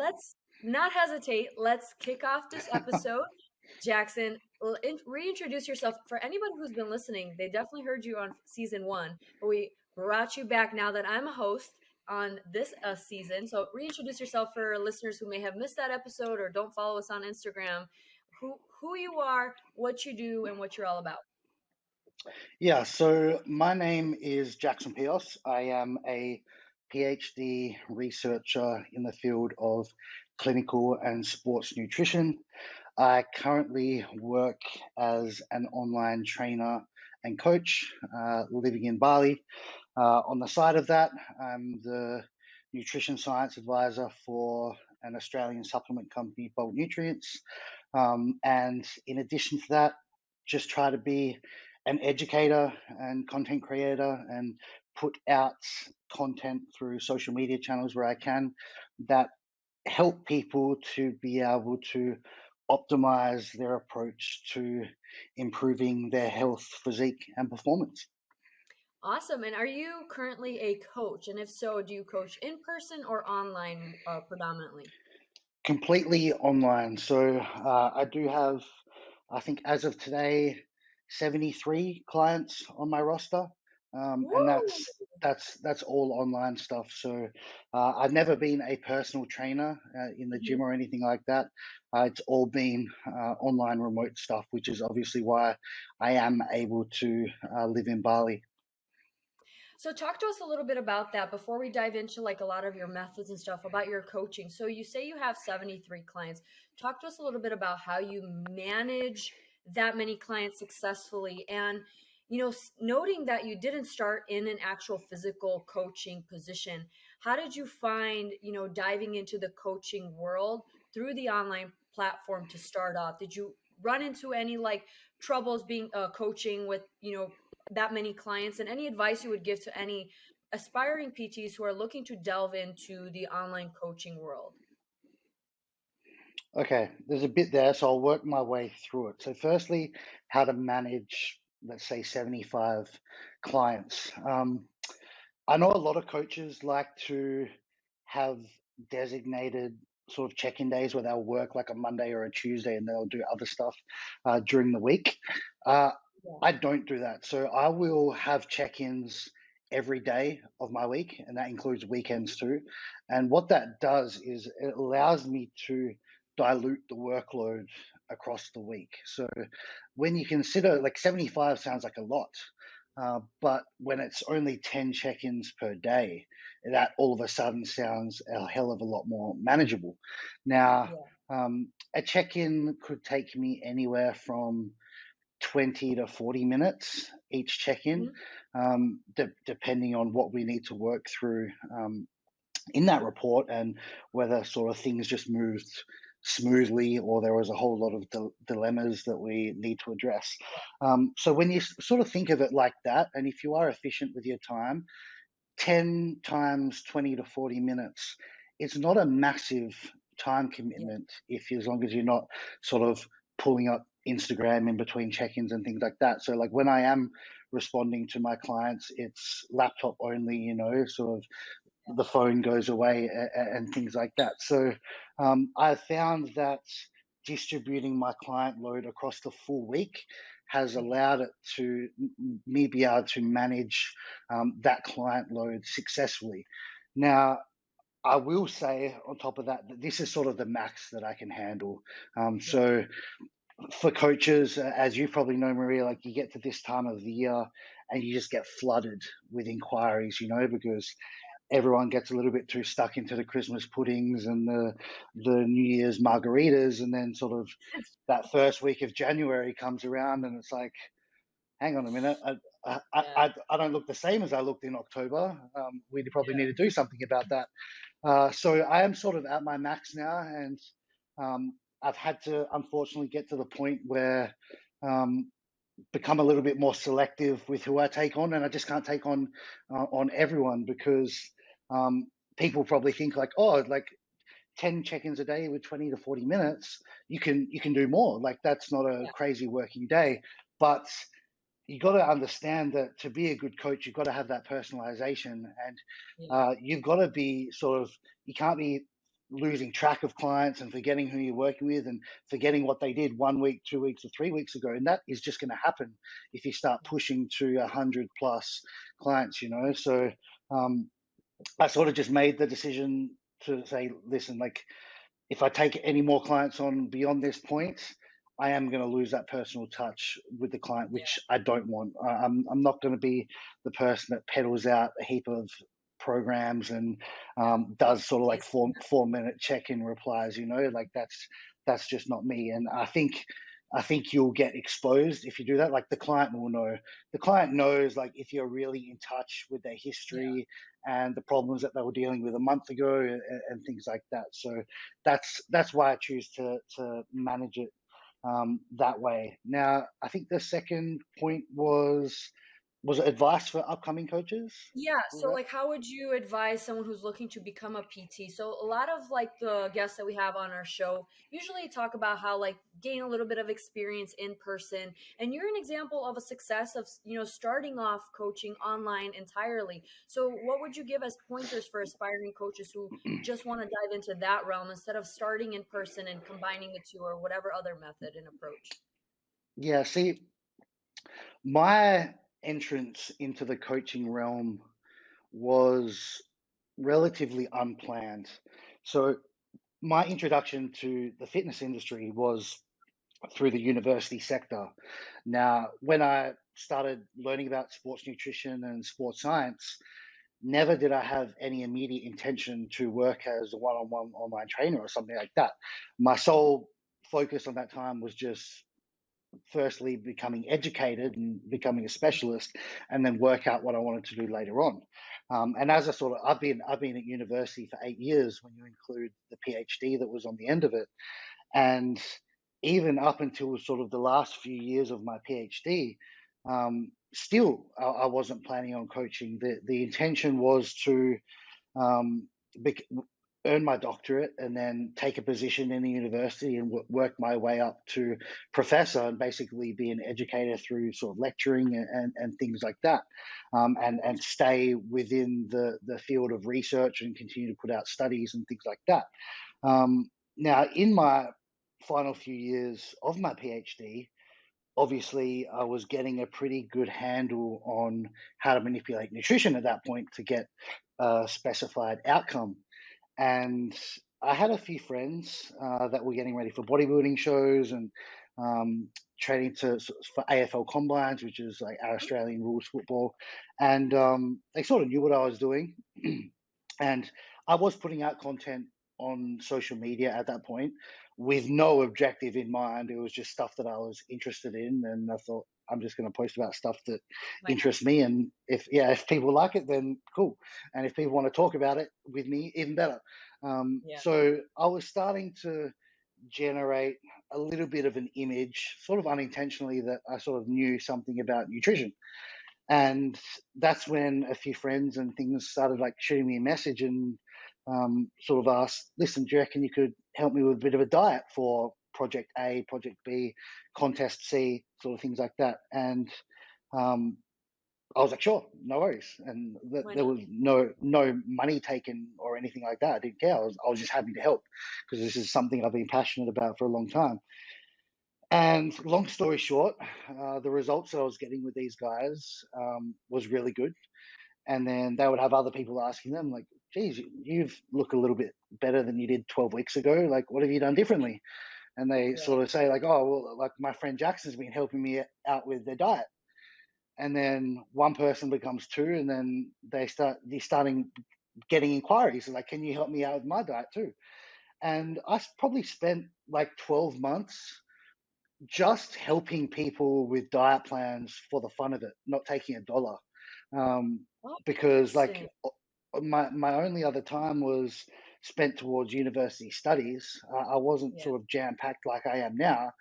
let's not hesitate. Let's kick off this episode. Jackson, reintroduce yourself. For anybody who's been listening, they definitely heard you on season 1, but we brought you back now that I'm a host on this season. So reintroduce yourself for listeners who may have missed that episode or don't follow us on Instagram. Who you are, what you do, and what you're all about. Yeah, so my name is Jackson Peos. I am a PhD researcher in the field of clinical and sports nutrition. I currently work as an online trainer and coach living in Bali. On the side of that, I'm the nutrition science advisor for an Australian supplement company, Bulk Nutrients. And in addition to that, just try to be an educator and content creator and put out content through social media channels where I can that help people to be able to optimize their approach to improving their health, physique, and performance. Awesome. And are you currently a coach? And if so, do you coach in person or online predominantly? Completely online. So I do have, I think as of today, 73 clients on my roster. And Woo! that's all online stuff. So I've never been a personal trainer in the gym or anything like that. It's all been online remote stuff, which is obviously why I am able to live in Bali. So talk to us a little bit about that before we dive into like a lot of your methods and stuff about your coaching. So you say you have 73 clients. Talk to us a little bit about how you manage that many clients successfully, and noting that you didn't start in an actual physical coaching position. How did you find, diving into the coaching world through the online platform to start off? Did you run into any like troubles being coaching with, that many clients, and any advice you would give to any aspiring PTs who are looking to delve into the online coaching world? Okay, there's a bit there, so I'll work my way through it. So, firstly, how to manage, let's say, 75 clients. I know a lot of coaches like to have designated sort of check-in days where they'll work like a Monday or a Tuesday and they'll do other stuff during the week. Uh, Yeah. I don't do that. So I will have check-ins every day of my week, and that includes weekends too. And what that does is it allows me to dilute the workload across the week. So when you consider, like, 75 sounds like a lot, but when it's only 10 check-ins per day, that all of a sudden sounds a hell of a lot more manageable. Now, a check-in could take me anywhere from 20 to 40 minutes each check-in, depending on what we need to work through in that report and whether sort of things just moved smoothly or there was a whole lot of dilemmas that we need to address. So when you sort of think of it like that, and if you are efficient with your time, 10 times 20 to 40 minutes, it's not a massive time commitment if as long as you're not sort of pulling up Instagram in between check-ins and things like that. So like when I am responding to my clients, it's laptop only, sort of the phone goes away and things like that. So I found that distributing my client load across the full week has allowed it to me be able to manage that client load successfully. Now, I will say on top of that that this is sort of the max that I can handle. So for coaches, as you probably know, Maria, like you get to this time of the year and you just get flooded with inquiries, because everyone gets a little bit too stuck into the Christmas puddings and the New Year's margaritas, and then sort of that first week of January comes around, and it's like, hang on a minute, I don't look the same as I looked in October. We probably need to do something about that. So I am sort of at my max now, and I've had to unfortunately get to the point where become a little bit more selective with who I take on, and I just can't take on everyone because people probably think like, oh, like 10 check-ins a day with 20 to 40 minutes, you can do more. Like that's not a crazy working day, but you got to understand that to be a good coach, you've got to have that personalization, and you've got to be sort of, you can't be losing track of clients and forgetting who you're working with and forgetting what they did 1 week, 2 weeks, or 3 weeks ago. And that is just going to happen if you start pushing to 100+ clients, you know. So I sort of just made the decision to say, listen, like if I take any more clients on beyond this point, I am going to lose that personal touch with the client, Yeah. which I don't want. I'm not going to be the person that peddles out a heap of programs and does sort of like Copy-paste. four minute check-in replies. You know, like that's just not me. And I think you'll get exposed if you do that. Like the client will know. The client knows like if you're really in touch with their Yeah. history and the problems that they were dealing with a month ago and things like that. So that's why I choose to manage it that way. Now, I think the second point was it advice for upcoming coaches? Yeah, Was so that? like how would you advise someone who's looking to become a PT? So a lot of like the guests that we have on our show usually talk about how like gain a little bit of experience in person. And you're an example of a success of, starting off coaching online entirely. So what would you give as pointers for aspiring coaches who just want to dive into that realm instead of starting in person and combining the two or whatever other method and approach? Yeah. See, my entrance into the coaching realm was relatively unplanned. So my introduction to the fitness industry was through the university sector. Now, when I started learning about sports nutrition and sports science, never did I have any immediate intention to work as a one-on-one online trainer or something like that. My sole focus on that time was just firstly becoming educated and becoming a specialist, and then work out what I wanted to do later on. And as I've been at university for 8 years when you include the PhD that was on the end of it, and even up until sort of the last few years of my PhD, still I wasn't planning on coaching. The intention was to um, bec- earn my doctorate and then take a position in the university and work my way up to professor and basically be an educator through sort of lecturing and things like that, and stay within the field of research and continue to put out studies and things like that. Now, in my final few years of my PhD, obviously I was getting a pretty good handle on how to manipulate nutrition at that point to get a specified outcome. And I had a few friends that were getting ready for bodybuilding shows and training for AFL combines, which is like our Australian rules football. And they sort of knew what I was doing. And I was putting out content on social media at that point with no objective in mind. It was just stuff that I was interested in, and I thought I'm just going to post about stuff that Why not? interests me. And if people like it, then cool. And if people want to talk about it with me, even better. Yeah. So I was starting to generate a little bit of an image, sort of unintentionally, that I sort of knew something about nutrition. And that's when a few friends and things started like shooting me a message and sort of asked, listen, do you reckon you could help me with a bit of a diet for project A, project B, contest C, sort of things like that? And um, I was like, sure, no worries. And Why there not? was no money taken or anything like that. I didn't care. I was just happy to help because this is something I've been passionate about for a long time. And long story short, the results that I was getting with these guys was really good. And then they would have other people asking them, like, geez, you look a little bit better than you did 12 weeks ago. Like, what have you done differently? And they Yeah. sort of say, like, oh, well, like my friend Jackson's been helping me out with their diet. And then one person becomes two, and then they're starting getting inquiries like, can you help me out with my diet too? And probably spent like 12 months just helping people with diet plans for the fun of it, not taking a dollar. Um, Oh, because like interesting. my only other time was spent towards university studies. I wasn't Yeah. sort of jam packed like I am now,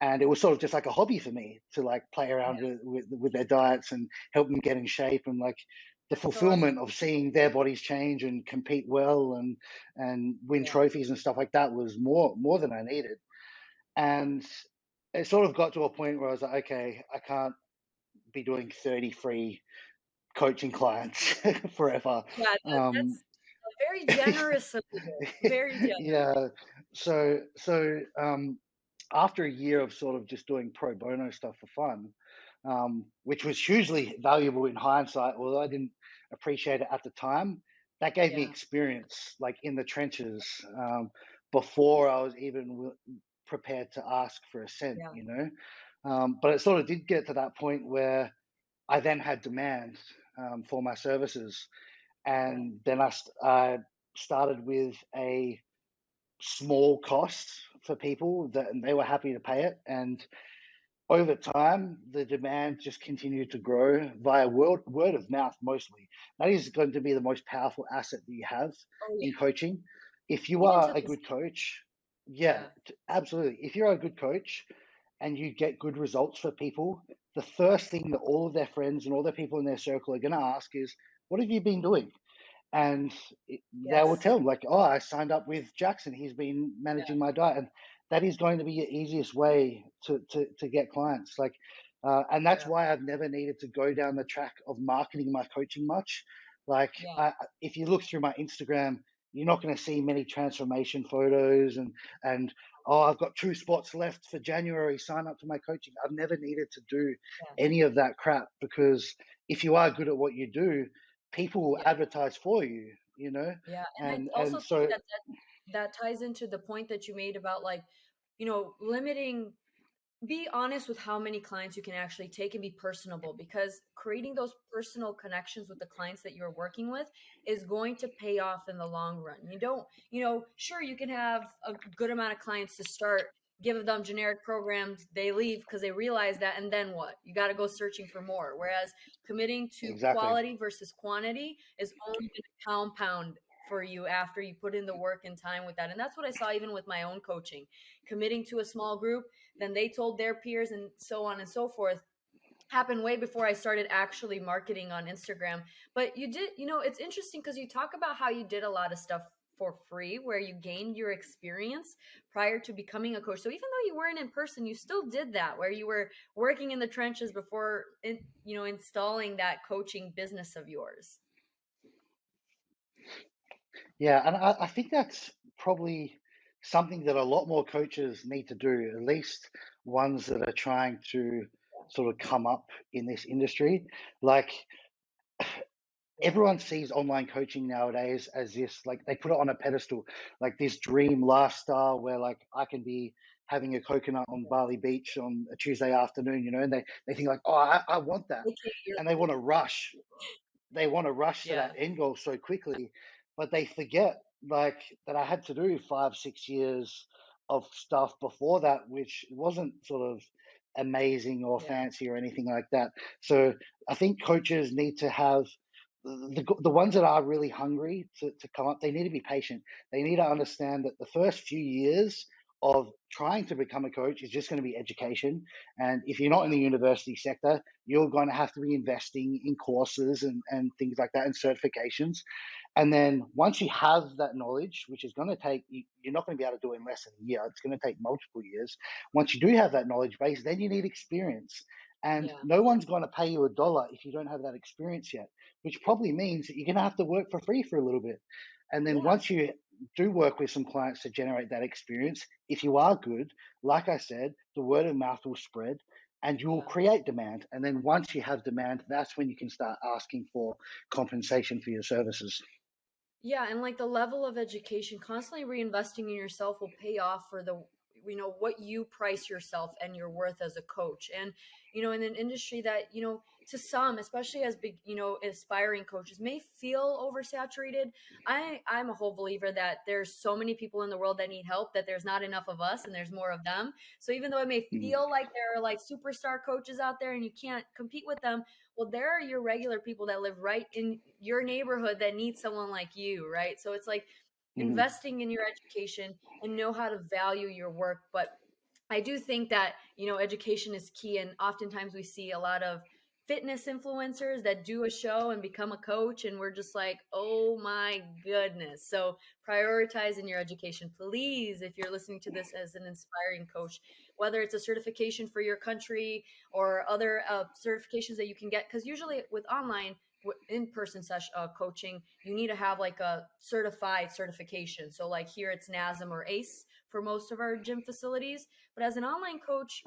and it was sort of just like a hobby for me to like play Yeah. around with their diets and help them get in shape, and like the That's fulfillment awesome. of seeing their bodies change and compete well and win Yeah. trophies and stuff like that was more than I needed. And it sort of got to a point where I was like, okay, I can't be doing 30 free coaching clients forever. Yeah, Um, that's Very generous of you. Very generous. Yeah. So after a year of sort of just doing pro bono stuff for fun, which was hugely valuable in hindsight, although I didn't appreciate it at the time, that gave me Yeah. experience like in the trenches, before I was even prepared to ask for a cent, Yeah. you know. But it sort of did get to that point where I then had demand, for my services, Right. and then I started with a small cost for people that and they were happy to pay it. And over time, the demand just continued to grow via word of mouth mostly. That is going to be the most powerful asset that you have Oh in yeah. coaching. If you Even are to a this. good coach, yeah, Yeah. absolutely. If you're a good coach and you get good results for people, the first thing that all of their friends and all the people in their circle are going to ask is, what have you been doing? And they will Yes. tell them like, oh, I signed up with Jackson, he's been Yeah. managing my diet. And that is going to be your easiest way to get clients, like, and that's Yeah. why I've never needed to go down the track of marketing my coaching much. Like, Yeah. if you look through my Instagram, you're not going to see many transformation photos and oh, I've got 2 spots left for January, sign up to my coaching. I've never needed to do Yeah. any of that crap, because if you are good at what you do, people will Yeah. advertise for you, you know? Yeah. And I And also think so that ties into the point that you made about like, limiting, be honest with how many clients you can actually take and be personable, because creating those personal connections with the clients that you're working with is going to pay off in the long run. You don't, sure, you can have a good amount of clients to start, give them generic programs, they leave because they realize that, and then what? You got to go searching for more. Whereas committing to exactly. quality versus quantity is only going to compound for you after you put in the work and time with that. And that's what I saw even with my own coaching. Committing to a small group, then they told their peers, and so on and so forth, happened way before I started actually marketing on Instagram. But you did, it's interesting because you talk about how you did a lot of stuff for free where you gained your experience prior to becoming a coach. So even though you weren't in person, you still did that, where you were working in the trenches before installing that coaching business of yours. Yeah, and I think that's probably something that a lot more coaches need to do, at least ones that are trying to sort of come up in this industry. Like, Yeah. everyone sees online coaching nowadays as this, like, they put it on a pedestal, like this dream lifestyle where like I can be having a coconut on Bali Beach on a Tuesday afternoon, you know, and they think like, oh, I want that. AKA your And they want to rush to Yeah. that end goal so quickly, but they forget like that I had to do 5 6 years of stuff before that, which wasn't sort of amazing or Yeah. fancy or anything like that. So I think coaches need to have the ones that are really hungry to come up, they need to be patient. They need to understand that the first few years of trying to become a coach is just going to be education. And if you're not in Yeah. the university sector, you're going to have to be investing in courses and things like that and certifications. And then once you have that knowledge, which is going to take, you're not going to be able to do it in less than a year. It's going to take multiple years. Once you do have that knowledge base, then you need experience. And Yeah. no one's going to pay you $1 if you don't have that experience yet, which probably means that you're going to have to work for free for a little bit. And then Yeah. once you do work with some clients to generate that experience, if you are good, like I said, the word of mouth will spread and you will Yeah. create demand. And then once you have demand, that's when you can start asking for compensation for your services. Yeah, and like the level of education, constantly reinvesting in yourself will pay off for the what you price yourself and your worth as a coach. And in an industry that, to some, especially as big, aspiring coaches, may feel oversaturated. I'm a whole believer that there's so many people in the world that need help, that there's not enough of us and there's more of them. So even though it may Mhm. feel like there are like superstar coaches out there and you can't compete with them, well, there are your regular people that live right in your neighborhood that need someone like you, right? So it's like Mhm. investing in your education and know how to value your work. But I do think that, education is key. And oftentimes we see a lot of fitness influencers that do a show and become a coach. And we're just like, oh my goodness. So prioritize in your education, please. If you're listening to this as an inspiring coach, whether it's a certification for your country or other certifications that you can get, because usually with online, in-person session coaching, you need to have like a certification. So like here it's NASM or ACE for most of our gym facilities. But as an online coach,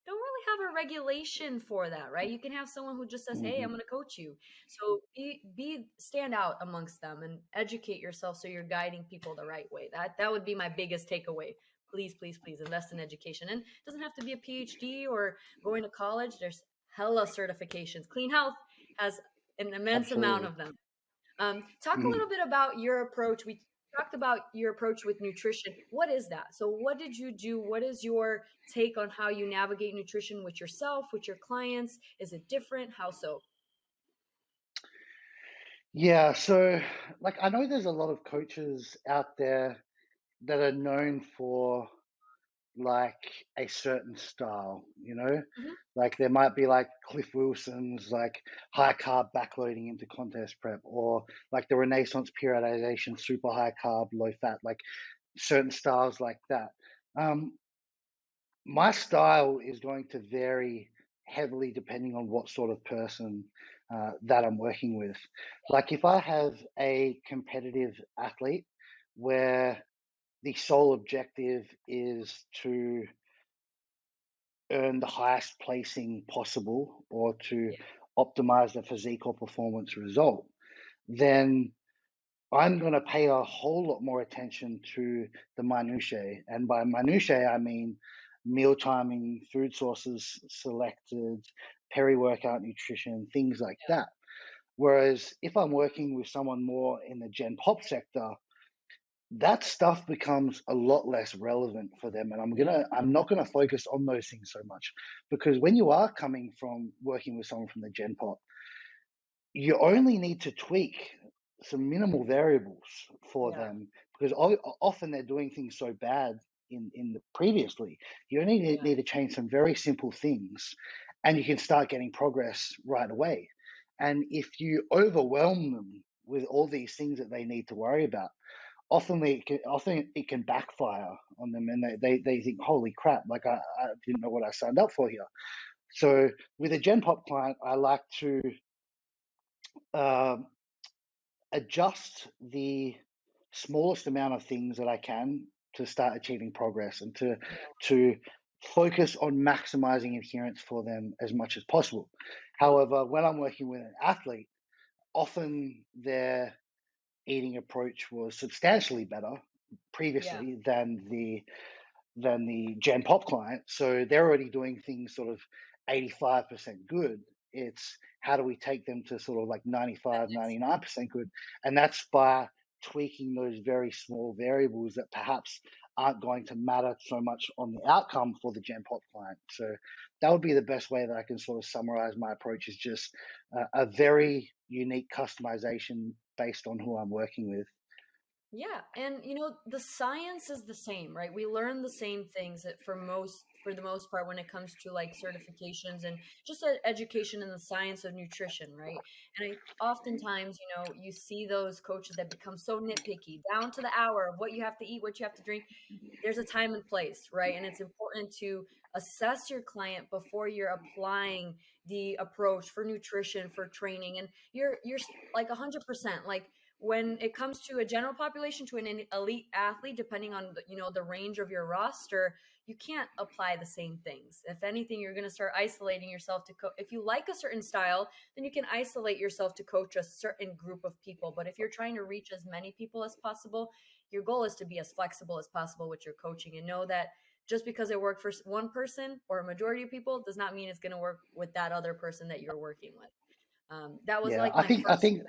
don't really have a regulation for that, right? You can have someone who just says, "Hey, I'm Hmm. going to coach you." So be stand out amongst them and educate yourself so you're guiding people the right way. That would be my biggest takeaway. Please, please, please invest in education. And it doesn't have to be a PhD or going to college. There's hella certifications. Clean Health has an immense amount Absolutely. of them. Talk a Mhm. little bit about your approach. We talked about your approach with nutrition. What is that? So, what did you do? What is your take on how you navigate nutrition with yourself, with your clients? Is it different? How so? Yeah, so like I know there's a lot of coaches out there that are known for like a certain style, you know? Hmm. Like there might be like Cliff Wilson's like high carb backloading into contest prep, or like the Renaissance periodization, super high carb, low fat, like certain styles like that. Um, my style is going to vary heavily depending on what sort of person that I'm working with. Like if I have a competitive athlete where the sole objective is to earn the highest placing possible or to Yeah, optimize the physique or performance result, then I'm going to pay a whole lot more attention to the minutiae. And by minutiae, I mean meal timing, food sources selected, peri workout nutrition, things like yeah, that. Whereas if I'm working with someone more in the Gen Pop sector, that stuff becomes a lot less relevant for them. And yeah, I'm not gonna focus on those things so much because when you are coming from working with someone from the Gen Pop, you only need to tweak some minimal variables for yeah, them because often they're doing things so bad in the previously. You only yeah, need to change some very simple things, and you can start getting progress right away. And if you overwhelm them with all these things that they need to worry about, often it can backfire on them, and they think, "Holy crap! Like I didn't know what I signed up for here." So with a Gen Pop client, I like to um, adjust the smallest amount of things that I can to start achieving progress and yeah, to focus on maximizing adherence for them as much as possible. yeah, However, when I'm working with an athlete, often their eating approach was substantially better yeah. previously than the Gen Pop client. So they're already doing things sort of 85% good. It's how do we take them to sort of like That 95, next, 99% good? And that's by tweaking those very small variables that perhaps aren't going to matter so much on the outcome for the Gen Pop client. So that would be the best way that I can sort of summarize my approach is just a very unique customization based on who I'm working with. yeah, and the science is the same, right? We learn the same things that for the most part when it comes to like certifications and just education in the science of nutrition, right? And oftentimes, you see those coaches that become so nitpicky down to the hour of what you have to eat, what you have to drink. There's a time and place, right? And it's important to assess your client before you're applying the approach for nutrition, for training, and you're like 100%. Like when it comes to a general population to an elite athlete, depending on the range of your roster, you can't apply the same things. If anything, you're going to start isolating yourself to if you like a certain style, then you can isolate yourself to coach a certain group of people. But if you're trying to reach as many people as possible, your goal is to be as flexible as possible with your coaching and know that just because it worked for one person or a majority of people does not mean it's going to work with that other person that you're working with. That was Yeah, like my I first think,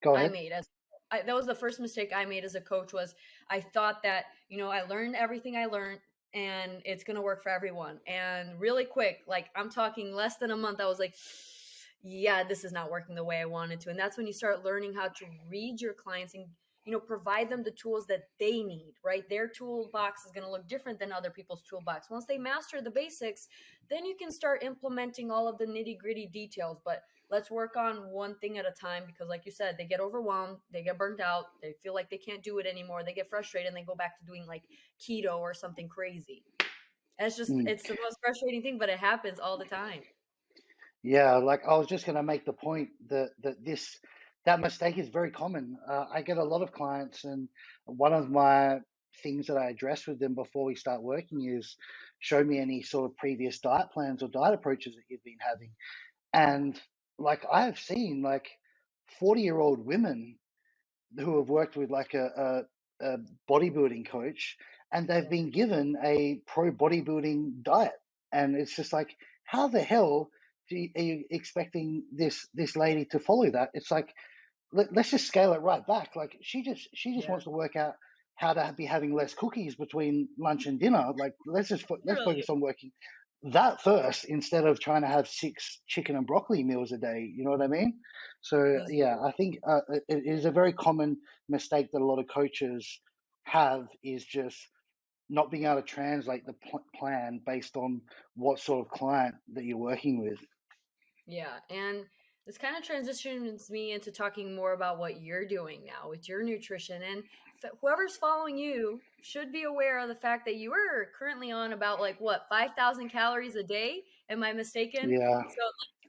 go I ahead. made as that was the first mistake I made as a coach. Was I thought that I learned everything I learned and it's going to work for everyone, and really quick, like I'm talking less than a month, I was like, yeah, this is not working the way I wanted to. And that's when you start learning how to read your clients and provide them the tools that they need, right? Their toolbox is going to look different than other people's toolbox. Once they master the basics, then you can start implementing all of the nitty gritty details. But let's work on one thing at a time, because like you said, they get overwhelmed, they get burnt out, they feel like they can't do it anymore, they get frustrated, and they go back to doing like keto or something crazy. And Mm. it's the most frustrating thing, but it happens all the time. Yeah, like I was just going to make the point that mistake is very common. I get a lot of clients, and one of my things that I address with them before we start working is show me any sort of previous diet plans or diet approaches that you've been having. And like I have seen like 40-year-old women who have worked with like a bodybuilding coach, and they've Yeah. been given a pro bodybuilding diet, and it's just like, how the hell are you expecting this lady to follow that? It's like, let's just scale it right back. Like she just Yeah. wants to work out how to be having less cookies between lunch and dinner. Like let's Literally. focus on working that first instead of trying to have 6 chicken and broccoli meals a day. You know what I mean? So yeah, Easily. I think it is a very common mistake that a lot of coaches have, is just not being able to translate the plan based on what sort of client that you're working with. Yeah, and this kind of transitions me into talking more about what you're doing now with your nutrition. And whoever's following you should be aware of the fact that you are currently on about like what 5,000 calories a day. Am I mistaken? Yeah. So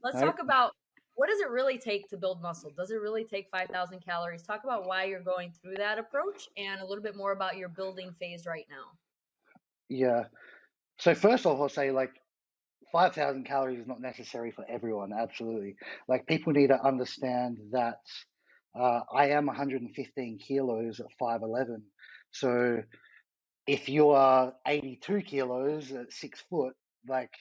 let's No, talk about what does it really take to build muscle? Does it really take 5,000 calories? Talk about why you're going through that approach and a little bit more about your building phase right now. yeah. So first off, I'll say like 5,000 calories is not necessary for everyone. Absolutely. Like people need to understand that I am 115 kilos at 5'11". So if you are 82 kilos at 6 foot, like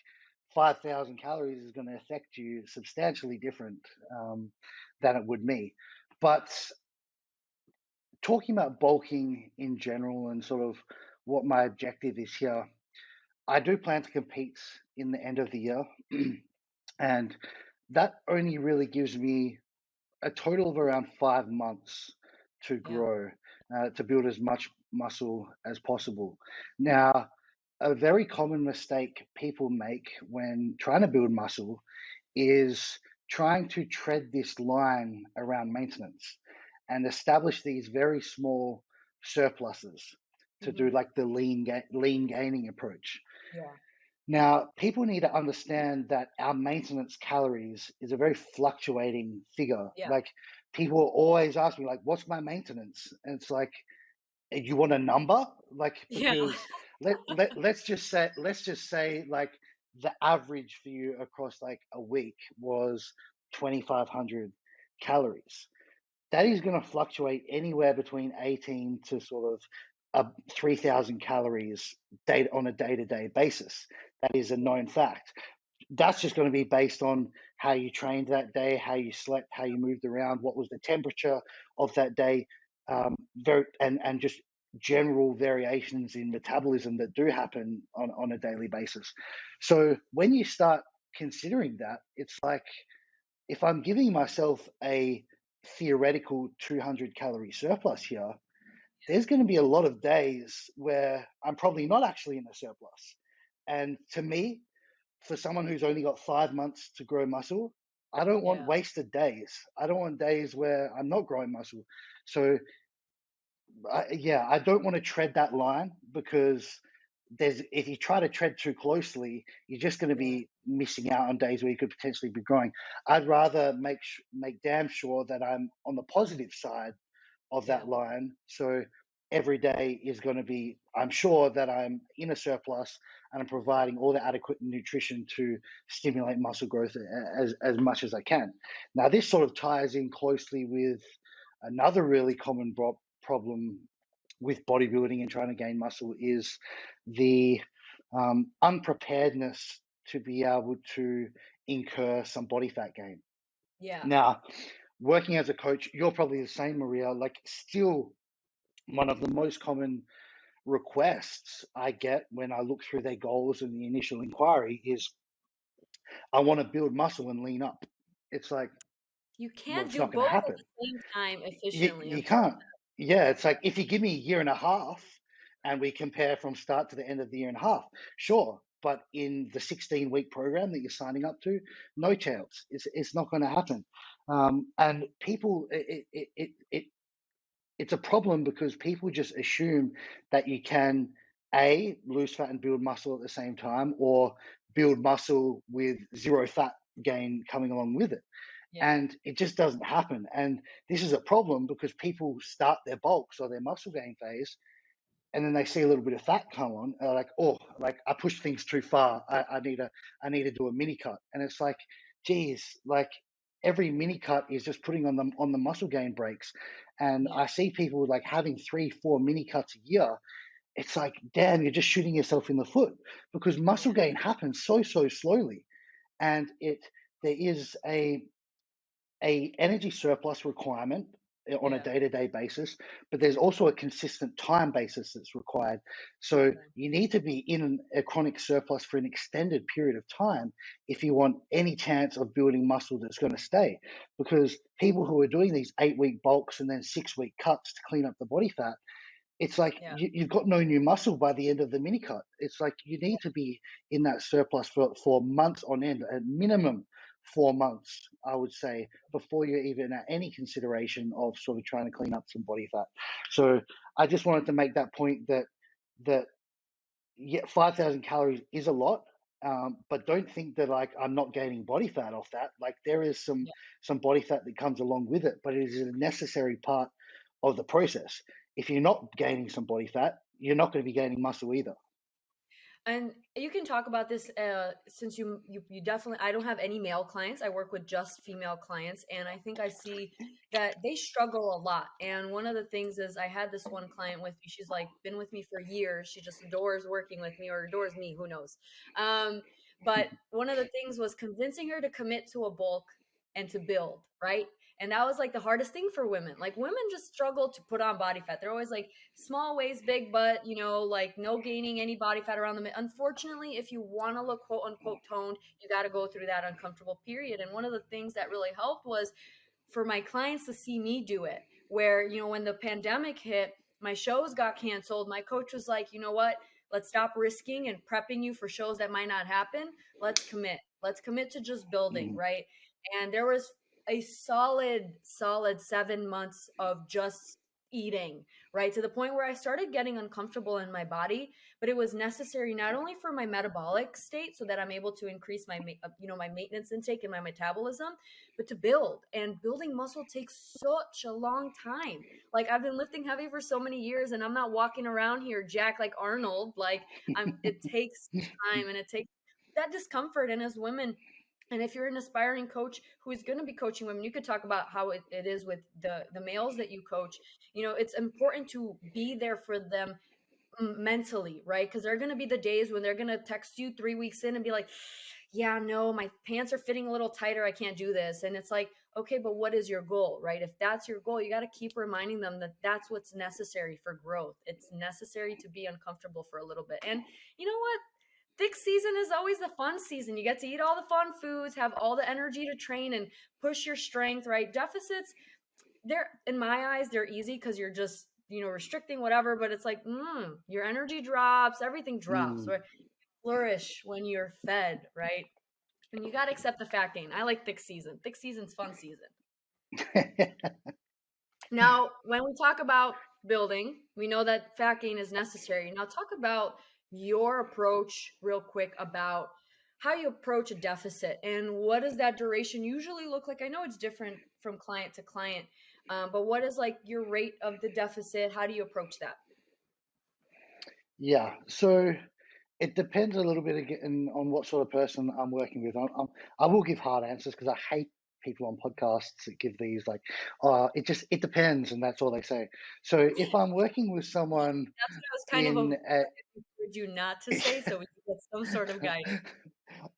5,000 calories is going to affect you substantially different than it would me. But talking about bulking in general and sort of what my objective is here, I do plan to compete in the end of the year. And that only really gives me a total of around 5 months to Yeah. grow, to build as much muscle as possible. Now, a very common mistake people make when trying to build muscle is trying to tread this line around maintenance and establish these very small surpluses to do Hmm. like the lean gaining approach. Yeah. Now, people need to understand that our maintenance calories is a very fluctuating figure. Yeah. Like people always ask me, like, what's my maintenance? And it's like, you want a number? Like, Yeah. because let's just say like the average for you across like a week was 2,500 calories. That is going to fluctuate anywhere between 18 to sort of 3,000 calories on a day-to-day basis. That is a known fact. That's just going to be based on how you trained that day, how you slept, how you moved around, what was the temperature of that day, and just general variations in metabolism that do happen on a daily basis. So when you start considering that, it's like, if I'm giving myself a theoretical 200 calorie surplus here, there's going to be a lot of days where I'm probably not actually in a surplus. And to me, for someone who's only got 5 months to grow muscle, I don't want Yeah. wasted days. I don't want days where I'm not growing muscle. So, yeah, I don't want to tread that line, because if you try to tread too closely, you're just going to Yeah. be missing out on days where you could potentially be growing. I'd rather make damn sure that I'm on the positive side of Yeah. that line. So every day is going to be, I'm sure that I'm in a surplus and I'm providing all the adequate nutrition to stimulate muscle growth as much as I can. Now, this sort of ties in closely with another really common problem with bodybuilding and trying to gain muscle, is the unpreparedness to be able to incur some body fat gain. Yeah. Now, working as a coach, you're probably the same, Maria. Like, still, one of the most common requests I get when I look through their goals in the initial inquiry is, I want to build muscle and lean up. It's like, You well, can't it's do not going to both at happen. the same time You, efficiently, you can't. Yeah, it's like, unfortunately. if you give me a year and a half and we compare from start to the end of the year and a half, sure. But in the 16-week program that you're signing up to, no chance. It's not going to happen. And people, it's a problem because people just assume that you can lose fat and build muscle at the same time, or build muscle with zero fat gain coming along with it. Yeah. And it just doesn't happen. And this is a problem because people start their bulks or their muscle gain phase, and then they see a little bit of fat come on, and they're like, oh, like I pushed things too far. I need to do a mini cut. And it's like, geez, like every mini cut is just putting on the muscle gain brakes. And Yeah. I see people like having 3, 4 mini cuts a year. It's like, damn, you're just shooting yourself in the foot because muscle Yeah. gain happens so slowly, and there is a energy surplus requirement on a Yeah. day-to-day basis, but there's also a consistent time basis that's required. So Okay. you need to be in a chronic surplus for an extended period of time if you want any chance of building muscle that's going to stay. Because people who are doing these 8-week bulks and then 6-week cuts to clean up the body fat, it's like Yeah. you've got no new muscle by the end of the mini cut. It's like you need to be in that surplus for months on end, at minimum 4 months, I would say, before you're even at any consideration of sort of trying to clean up some body fat. So I just wanted to make that point that yeah, 5,000 calories is a lot, but don't think that like I'm not gaining body fat off that. Like there is Yeah. some body fat that comes along with it, but it is a necessary part of the process. If you're not gaining some body fat, you're not going to be gaining muscle either. And you can talk about this since you definitely, I don't have any male clients. I work with just female clients, and I think I see that they struggle a lot. And one of the things is I had this one client with me. She's like been with me for years. She just adores working with me or adores me, who knows. But one of the things was convincing her to commit to a bulk and to build, right? And that was like the hardest thing for women. Like women just struggle to put on body fat. They're always like small waist, big butt, like no gaining any body fat around the mid. Unfortunately, if you want to look quote unquote toned, you got to go through that uncomfortable period. And one of the things that really helped was for my clients to see me do it. Where, when the pandemic hit, my shows got canceled. My coach was like, you know what? Let's stop risking and prepping you for shows that might not happen. Let's commit. Let's commit to just building, Mm, right? And there was a solid 7 months of just eating, right? To the point where I started getting uncomfortable in my body, but it was necessary not only for my metabolic state so that I'm able to increase my maintenance intake and my metabolism, but to build. And building muscle takes such a long time. Like I've been lifting heavy for so many years and I'm not walking around here jack like Arnold. Like it takes time and it takes that discomfort. And as women, and if you're an aspiring coach who is going to be coaching women, you could talk about how it is with the males that you coach. It's important to be there for them mentally, right? Because there are going to be the days when they're going to text you 3 weeks in and be like, yeah, no, my pants are fitting a little tighter. I can't do this. And it's like, okay, but what is your goal, right? If that's your goal, you got to keep reminding them that that's what's necessary for growth. It's necessary to be uncomfortable for a little bit. And you know what? Thick season is always the fun season. You get to eat all the fun foods, have all the energy to train and push your strength, right? Deficits, they're in my eyes, they're easy because you're just, restricting whatever, but it's like, your energy drops, everything drops, mm. right? Flourish when you're fed, right? And you got to accept the fat gain. I like thick season. Thick season's fun season. Now, when we talk about building, we know that fat gain is necessary. Now, talk about your approach real quick about how you approach a deficit and what does that duration usually look like? I know it's different from client to client, but what is like your rate of the deficit? How do you approach that? Yeah, so it depends a little bit again on what sort of person I'm working with. I will give hard answers because I hate people on podcasts that give these like, it depends, and that's all they say. So if I'm working with someone That's what I was kind of in encourage you not to say so we can get some sort of guidance.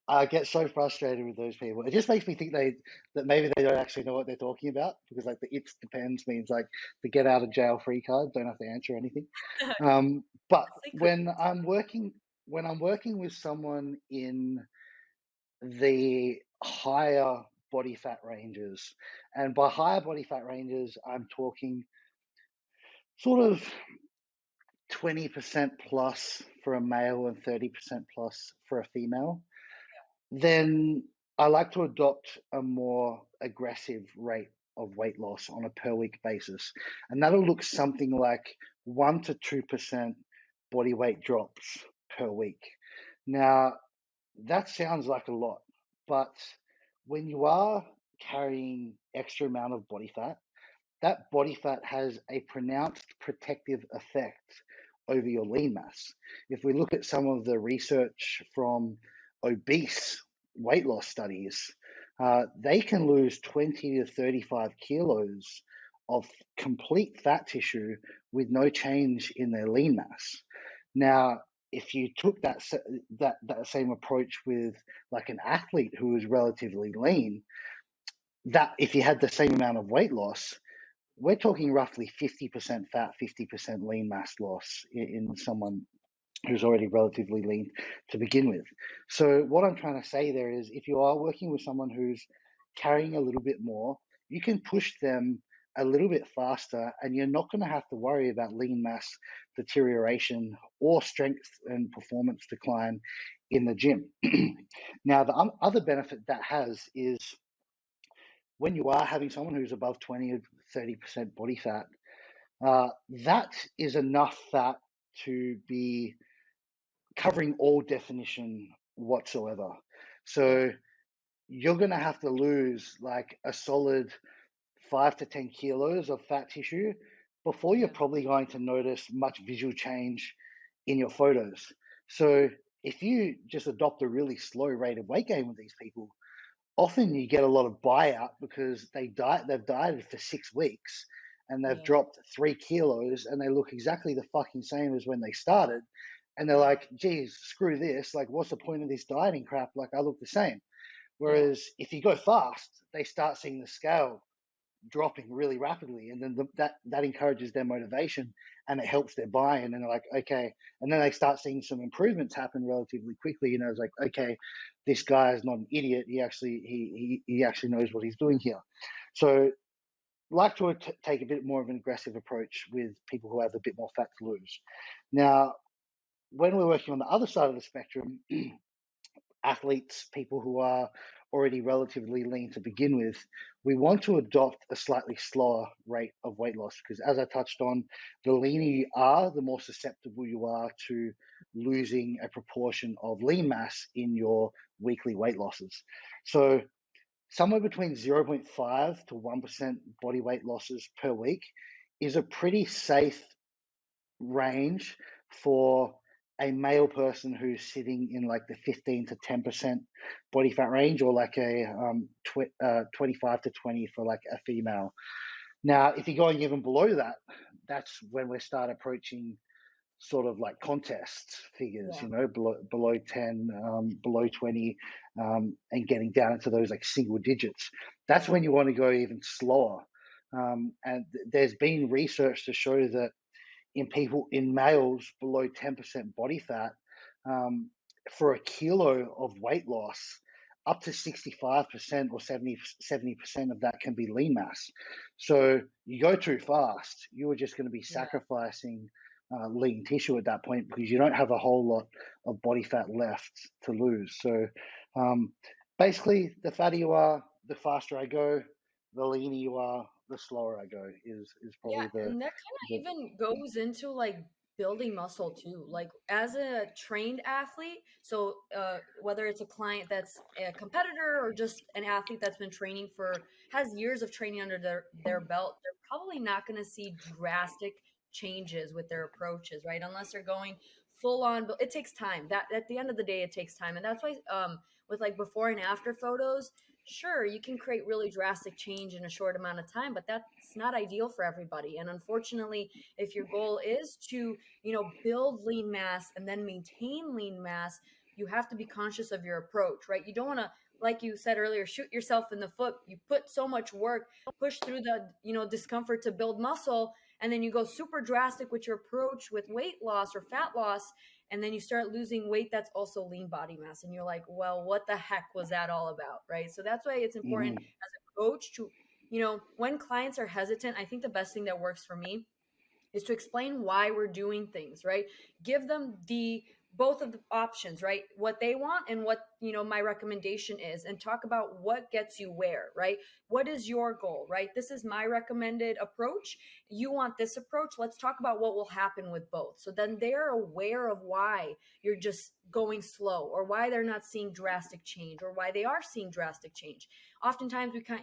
I get so frustrated with those people. It just makes me think that maybe they don't actually know what they're talking about because like the it depends means like the get out of jail free card, don't have to answer anything. But Secret. when I'm working with someone in the higher body fat ranges, and by higher body fat ranges, I'm talking sort of 20% plus for a male and 30% plus for a female, then I like to adopt a more aggressive rate of weight loss on a per week basis. And that'll look something like 1 to 2% body weight drops per week. Now, that sounds like a lot, but when you are carrying extra amount of body fat, that body fat has a pronounced protective effect over your lean mass. If we look at some of the research from obese weight loss studies, they can lose 20 to 35 kilos of complete fat tissue with no change in their lean mass. Now, if you took that same approach with like an athlete who is relatively lean, that if you had the same amount of weight loss, we're talking roughly 50% fat, 50% lean mass loss in someone who's already relatively lean to begin with. So what I'm trying to say there is if you are working with someone who's carrying a little bit more, you can push them a little bit faster and you're not going to have to worry about lean mass deterioration or strength and performance decline in the gym. Now, the other benefit that has is when you are having someone who's above 20 or 30% body fat, that is enough fat to be covering all definition whatsoever. So you're going to have to lose like a solid 5 to 10 kilos of fat tissue before you're probably going to notice much visual change in your photos. So if you just adopt a really slow rate of weight gain with these people, often you get a lot of buyout because they've dieted for 6 weeks and they've dropped 3 kilos and they look exactly the fucking same as when they started. And they're like, geez, screw this. Like, what's the point of this dieting crap? Like, I look the same. Whereas if you go fast, they start seeing the scale dropping really rapidly. And then that encourages their motivation and it helps their buy-in. And they're like, okay. And then they start seeing some improvements happen relatively quickly. You know, it's like, okay, this guy is not an idiot. He actually knows what he's doing here. So like to take a bit more of an aggressive approach with people who have a bit more fat to lose. Now, when we're working on the other side of the spectrum, athletes, people who are already relatively lean to begin with, we want to adopt a slightly slower rate of weight loss because, as I touched on, the leaner you are, the more susceptible you are to losing a proportion of lean mass in your weekly weight losses. So somewhere between 0.5 to 1% body weight losses per week is a pretty safe range for a male person who's sitting in like the 15 to 10% body fat range, or like a 25 to 20 for like a female. Now, if you're going even below that, that's when we start approaching sort of like contest figures, you know, below 10, below 20, and getting down into those like single digits. That's when you want to go even slower. And there's been research to show that in males below 10% body fat, for a kilo of weight loss, up to 65% or 70% of that can be lean mass. So you go too fast, you are just going to be sacrificing lean tissue at that point because you don't have a whole lot of body fat left to lose. So basically, the fatter you are, the faster I go. The leaner you are, the slower I go. Is probably And that kind of even goes into like building muscle too. Like as a trained athlete, so whether it's a client that's a competitor or just an athlete that's been training has years of training under their belt, they're probably not going to see drastic changes with their approaches, right? Unless they're going full on, but it takes time. That at the end of the day, it takes time, and that's why with like before and after photos, sure, you can create really drastic change in a short amount of time, but that's not ideal for everybody. And unfortunately, if your goal is to, build lean mass and then maintain lean mass, you have to be conscious of your approach, right? You don't want to, like you said earlier, shoot yourself in the foot. You put so much work, push through the, discomfort to build muscle, and then you go super drastic with your approach with weight loss or fat loss, and then you start losing weight that's also lean body mass, and you're like, well, what the heck was that all about, right? So that's why it's important as a coach to, when clients are hesitant, I think the best thing that works for me is to explain why we're doing things, right? Give them both of the options, right? What they want and what, my recommendation is, and talk about what gets you where, right? What is your goal, right? This is my recommended approach. You want this approach. Let's talk about what will happen with both. So then they're aware of why you're just going slow, or why they're not seeing drastic change, or why they are seeing drastic change. oftentimes we kind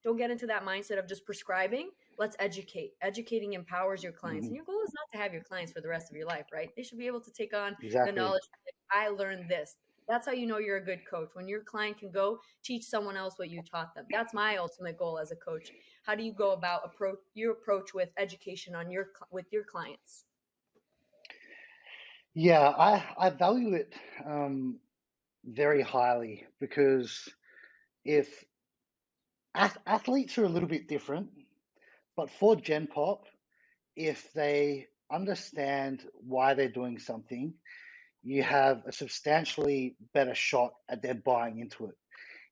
don't get into that mindset of just prescribing. Let's educate. Educating empowers your clients, and Hmm. your goal is not to have your clients for the rest of your life, right? They should be able to take on the Exactly. knowledge. I learned this. That's how you know you're a good coach, when your client can go teach someone else what you taught them. That's my ultimate goal as a coach. How do you go about your approach with education on with your clients? Yeah, I value it very highly because if athletes are a little bit different, but for Gen Pop, if they understand why they're doing something, you have a substantially better shot at them buying into it.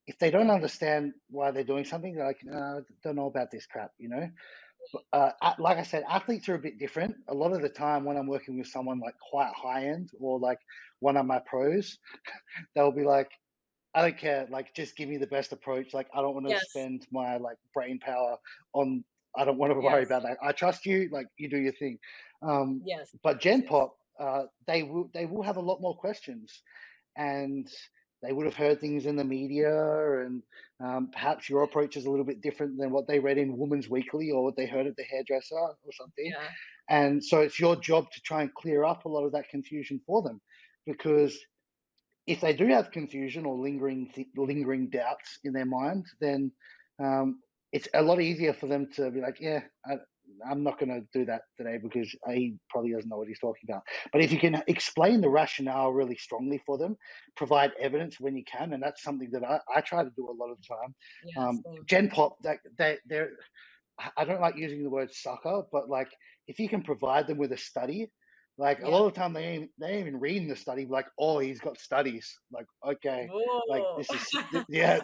If they don't Yeah. understand why they're doing something, they're like, no, I don't know about this crap, you know? Like I said, athletes are a bit different. A lot of the time when I'm working with someone like quite high end or like one of my pros, they'll be like, I don't care. Like, just give me the best approach. Like, I don't want to Yes. spend my like brain power on. I don't want to worry Yes. about that. I trust you. Like, you do your thing. Yes. But Yes. Gen Yes. Pop, they will have a lot more questions, and they would have heard things in the media, and perhaps your approach is a little bit different than what they read in Woman's Weekly or what they heard at the hairdresser or something. Yeah. And so it's your job to try and clear up a lot of that confusion for them, because if they do have confusion or lingering doubts in their mind, then it's a lot easier for them to be like, yeah, I'm not going to do that today because he probably doesn't know what he's talking about. But if you can explain the rationale really strongly for them, provide evidence when you can, and that's something that I try to do a lot of the time. Yeah. Same. Gen Pop, they're I don't like using the word sucker, but like if you can provide them with a study, like a Yeah. lot of the time they ain't even reading the study, like, oh, he's got studies. Like, okay, like Whoa. yeah,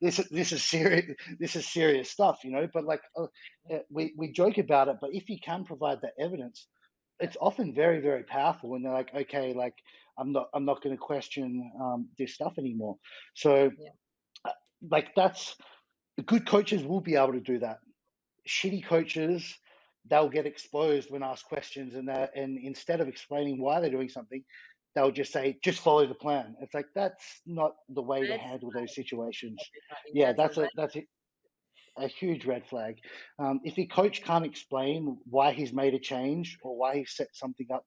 this is serious, this is serious stuff, you know. But like we joke about it, but if you can provide that evidence, Yeah. it's often very, very powerful when they're like, okay, like I'm not going to question this stuff anymore. So Yeah. uh, like that's good coaches will be able to do that. Shitty coaches, they'll get exposed when asked questions, and instead of explaining why they're doing something, they'll just say, just follow the plan. It's like that's not the way to Red handle those situations. everybody. Yeah, That's a that's red. a huge red flag. If your coach can't explain why he's made a change or why he set something up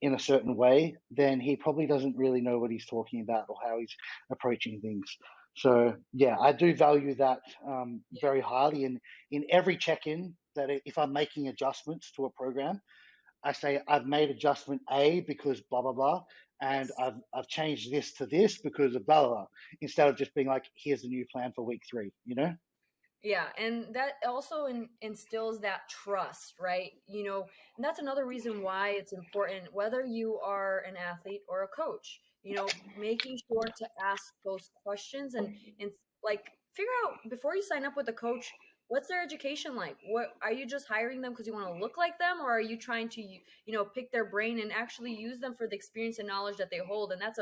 in a certain way, then he probably doesn't really know what he's talking about or how he's approaching things. So yeah, I do value that Yeah. very highly. And in every check-in, that if I'm making adjustments to a program, I say I've made adjustment A because blah blah blah, and Yes. I've changed this to this because of blah blah blah, instead of just being like, here's the new plan for week 3. You know? Yeah, and that also instills that trust, right? And that's another reason why it's important, whether you are an athlete or a coach, making sure to ask those questions and like figure out before you sign up with a coach, what's their education like? What are you just hiring them because you want to look like them, or are you trying to, pick their brain and actually use them for the experience and knowledge that they hold? And that's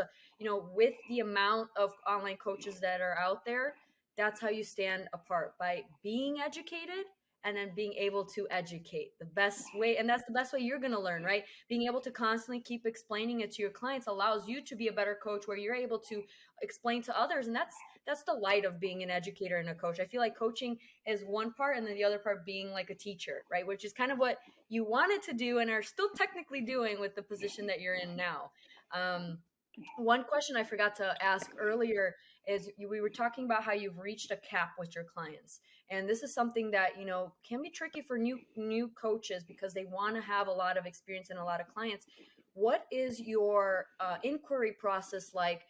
with the amount of online coaches that are out there, that's how you stand apart, by being educated and then being able to educate the best way. And that's the best way you're going to learn, right? Being able to constantly keep explaining it to your clients allows you to be a better coach, where you're able to explain to others. And that's the light of being an educator and a coach. I feel like coaching is one part, and then the other part being like a teacher, right? Which is kind of what you wanted to do and are still technically doing with the position that you're in now. One question I forgot to ask earlier is, we were talking about how you've reached a cap with your clients, and this is something that can be tricky for new coaches because they want to have a lot of experience and a lot of clients. What is your inquiry process like?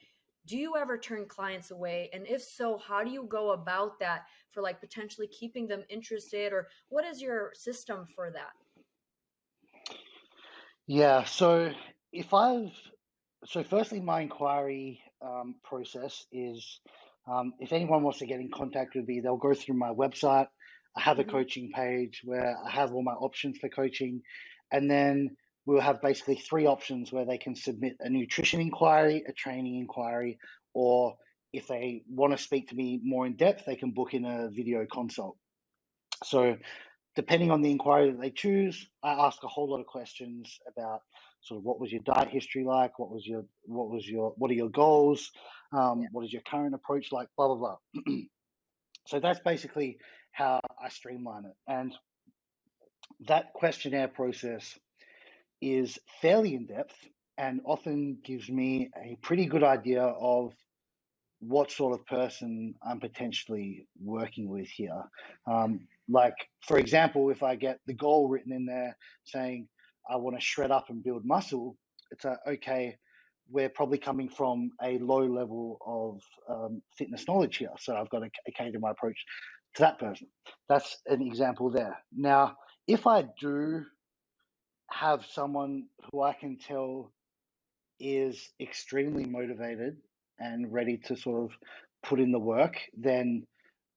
Do you ever turn clients away, and if so, how do you go about that for like potentially keeping them interested, or what is your system for that? Yeah. If I've so firstly, my inquiry process is, if anyone wants to get in contact with me, they'll go through my website. I have a Hmm. coaching page where I have all my options for coaching, and then we'll have basically 3 options where they can submit a nutrition inquiry, a training inquiry, or if they want to speak to me more in depth, they can book in a video consult. So depending on the inquiry that they choose, I ask a whole lot of questions about sort of what was your diet history like, what are your goals, Yeah. what is your current approach like, blah blah blah. So that's basically how I streamline it. And that questionnaire process is fairly in depth and often gives me a pretty good idea of what sort of person I'm potentially working with here. Like, for example, if I get the goal written in there saying, I want to shred up and build muscle, it's okay, we're probably coming from a low level of fitness knowledge here. So I've got to cater my approach to that person. That's an example there. Now, if I do have someone who I can tell is extremely motivated and ready to sort of put in the work, then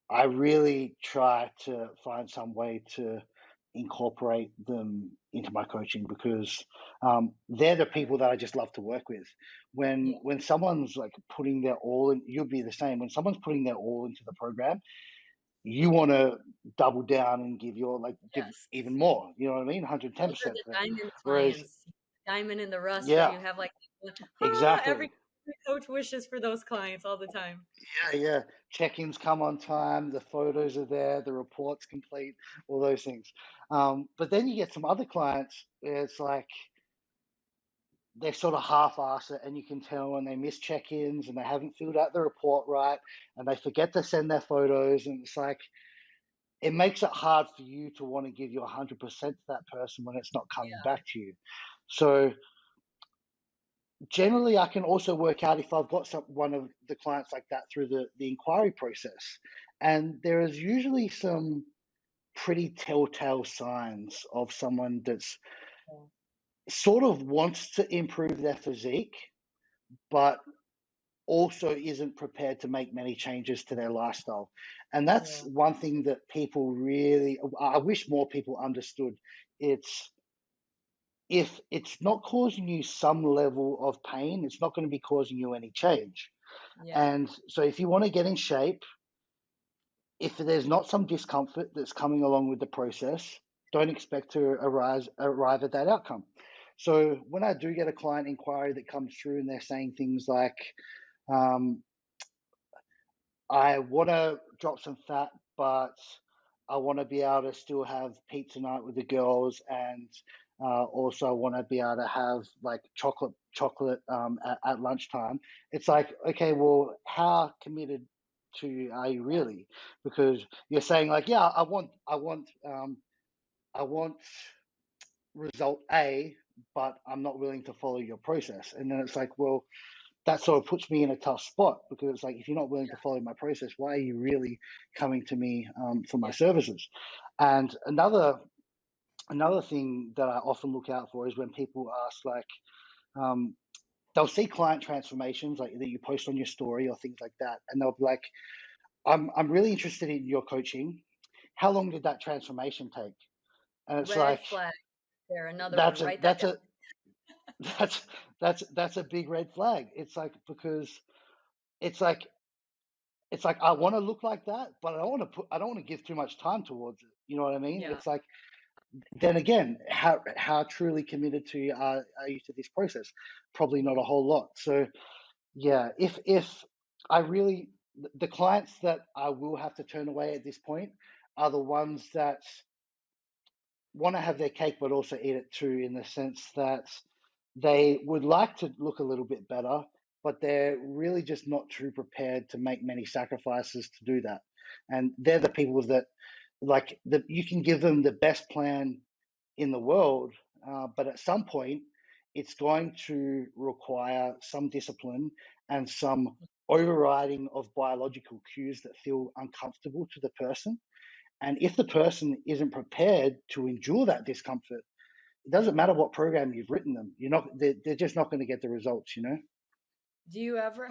I really try to find some way to incorporate them into my coaching because they're the people that I just love to work with. Yeah. When someone's like putting their all in, you'll be the same. When someone's putting their all into the program, you want to double down and give Yes. even more. You know what I mean? Those are 110% the there. diamond Whereas, clients. Diamond in the rough where yeah, you have like, exactly. every coach wishes for those clients all the time. Yeah. Check-ins come on time, the photos are there, the report's complete, all those things. But then you get some other clients where it's like they sort of half-ass it, and you can tell when they miss check-ins and they haven't filled out the report right, and they forget to send their photos, and it's like it makes it hard for you to want to give your 100% to that person when it's not coming Yeah. back to you. So generally, I can also work out if I've got one of the clients like that through the inquiry process. And there is usually some pretty telltale signs of someone that's sort of wants to improve their physique, but also isn't prepared to make many changes to their lifestyle. And that's Yeah. one thing that people really, I wish more people understood. It's if it's not causing you some level of pain, it's not going to be causing you any change. Yeah. And so if you want to get in shape, if there's not some discomfort that's coming along with the process, don't expect to arrive at that outcome. So when I do get a client inquiry that comes through and they're saying things like, um, I want to drop some fat, but I want to be able to still have pizza night with the girls, and also I want to be able to have like chocolate at lunchtime. It's like, okay, well, how committed to are you really? Because you're saying like, yeah, I want result A, but I'm not willing to follow your process. And then it's like, well, that sort of puts me in a tough spot because it's like if you're not willing to follow my process, why are you really coming to me for my Yeah. services? And another thing that I often look out for is when people ask like they'll see client transformations like that you post on your story or things like that, and they'll be like, I'm really interested in your coaching. How long did that transformation take? And it's Red like flag there. Another one. that's a Write that that's a down. that's that's a big red flag. It's like because it's like I want to look like that, but I don't want to give too much time towards it. You know what I mean? Yeah. It's like then again, how truly committed to you are you to this process? Probably not Yeah. a whole lot. So yeah, if I really the clients that I will have to turn away at this point are the ones that want to have their cake but also eat it too, in the sense that they would like to look a little bit better, but they're really just not too prepared to make many sacrifices to do that. And they're the people that you can give them the best plan in the world, but at some point it's going to require some discipline and some overriding of biological cues that feel uncomfortable to the person. And if the person isn't prepared to endure that discomfort, it doesn't matter what program you've written them. They're just not going to get the results, you know?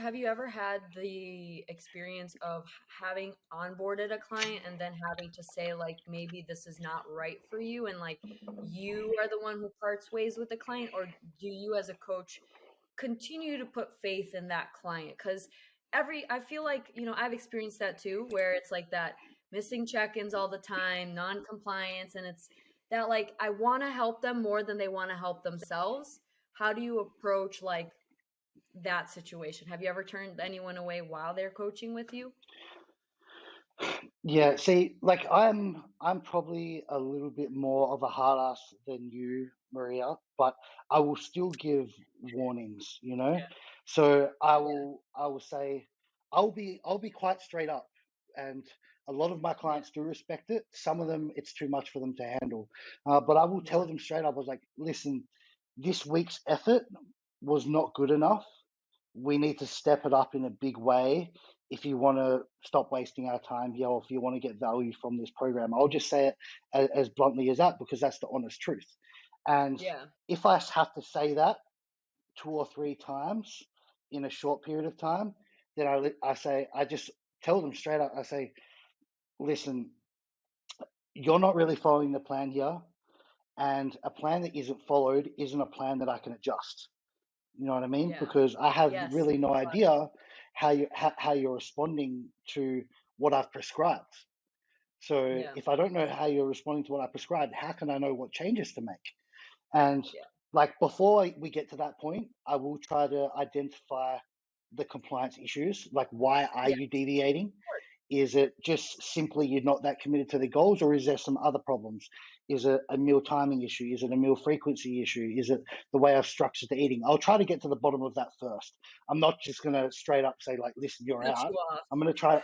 Have you ever had the experience of having onboarded a client and then having to say like maybe this is not right for you and like you are the one who parts ways with the client, or do you as a coach continue to put faith in that client? Because I feel like, I've experienced that too, where it's like that missing check-ins all the time, non-compliance, and it's that like I want to help them more than they want to help themselves. How do you approach like that situation? Have you ever turned anyone away while they're coaching with you? Yeah, see, like I'm probably a little bit more of a hard ass than you, Maria, but I will still give warnings, you know? So Yeah, I will say I'll be quite straight up, and a lot of my yeah, clients do respect it. Some of them it's too much for them to handle. But I will tell yeah, them straight up, I was like, listen, this week's effort was not good enough. We need to step it up in a big way if you want to stop wasting our time here, or if you want to get value from this program. I'll just say it as bluntly as that, because that's the honest truth. And yeah, if I have to say that 2 or 3 times in a short period of time, then I just tell them straight up, I say, listen, you're not really following the plan here. And a plan that isn't followed isn't a plan that I can adjust. You know what I mean? yeah. Because I have Yes. really no idea how you're responding to what I've prescribed. So Yeah, if I don't know how you're responding to what I prescribed, how can I know what changes to make? And yeah. like before we get to that point, I will try to identify the compliance issues. Like, why are Yeah, you deviating? of course. Is it just simply you're not that committed to the goals, or is there some other problems? Is it a meal timing issue? Is it a meal frequency issue? Is it the way I've structured the eating? I'll try to get to the bottom of that first. I'm not just going to straight up say like, "Listen, you're Cut out." you off. I'm going to try.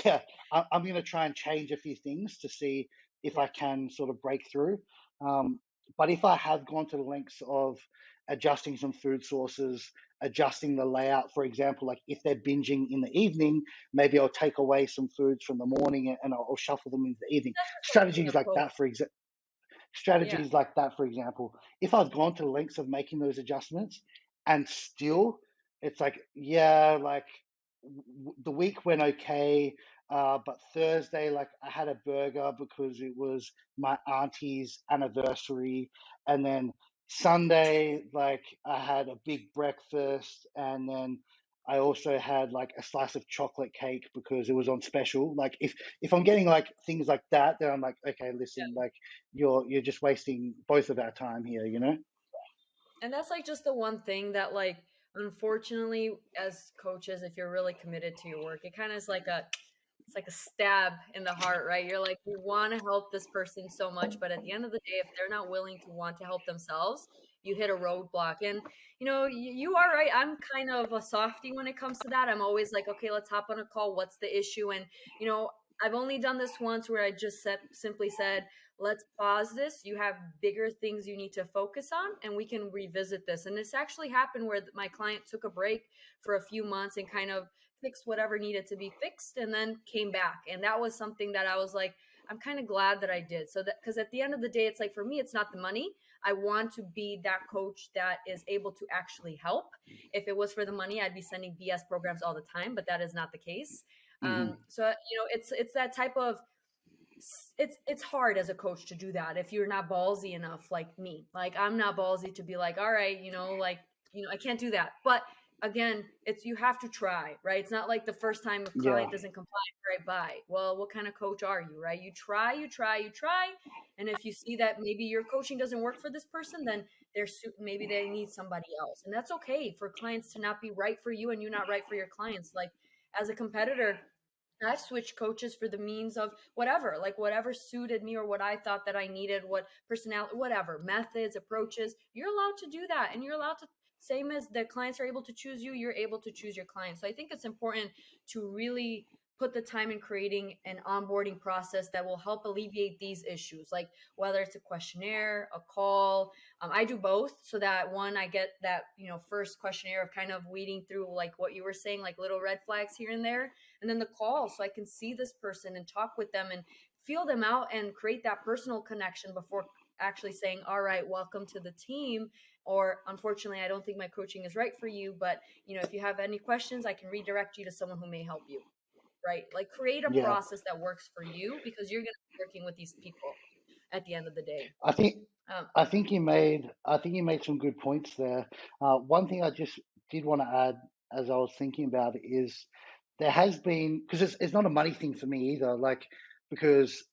Yeah, I'm going to try and change a few things to see if Yeah, I can sort of break through. Um, but if I have gone to the lengths of adjusting some food sources, adjusting the layout, for example, like if they're binging in the evening, maybe I'll take away some foods from the morning and I'll shuffle them into the evening. that's just a clean Strategies like approach. that, Yeah, if I've gone to the lengths of making those adjustments and still it's like, yeah, like the week went okay, but Thursday, like I had a burger because it was my auntie's anniversary, and then Sunday, like I had a big breakfast, and then I also had like a slice of chocolate cake because it was on special. Like if I'm getting like things like that, then I'm like, okay, listen, yeah. like you're just wasting both of our time here, you know? And that's like just the one thing that like unfortunately as coaches, if you're really committed to your work, it kind of is like a it's like a stab in the heart, right? You're like, you want to help this person so much, but at the end of the day, if they're not willing to want to help themselves, you hit a roadblock. And you are right. I'm kind of a softie when it comes to that. I'm always like, okay, let's hop on a call. What's the issue? And you know, I've only done this once where I just simply said, let's pause this. You have bigger things you need to focus on, and we can revisit this. And this actually happened where my client took a break for a few months and kind of fixed whatever needed to be fixed and then came back. And that was something that I was like, I'm kind of glad that I did. So that, because at the end of the day, it's like for me, it's not the money. I want to be that coach that is able to actually help. If it was for the money, I'd be sending BS programs all the time, but that is not the case. Hmm. So it's that type of it's hard as a coach to do that if you're not ballsy enough like me. Like I'm not ballsy to be like, all right, I can't do that. But again, it's you have to try, right? It's not like the first time a Yeah, client doesn't comply, right? Bye. Well, what kind of coach are you, right? You try, you try, you try, and if you see that maybe your coaching doesn't work for this person, then maybe they need somebody else, and that's okay for clients to not be right for you and you not right for your clients. Like as a competitor, I've switched coaches for the means of whatever, like whatever suited me or what I thought that I needed, what personality, whatever, methods, approaches. You're allowed to do that. And you're allowed to, same as the clients are able to choose you, you're able to choose your clients. So I think it's important to really put the time in creating an onboarding process that will help alleviate these issues, like whether it's a questionnaire, a call. I do both so that one, I get that, first questionnaire of kind of weeding through like what you were saying, like little red flags here and there, and then the call so I can see this person and talk with them and feel them out and create that personal connection before actually saying, all right, welcome to the team. Or unfortunately, I don't think my coaching is right for you, but if you have any questions, I can redirect you to someone who may help you. Right? Like create a yeah. process that works for you because you're going to be working with these people at the end of the day. I think Um, I think you made some good points there. One thing I just did want to add as I was thinking about it is there has been, because it's not a money thing for me either. Like, because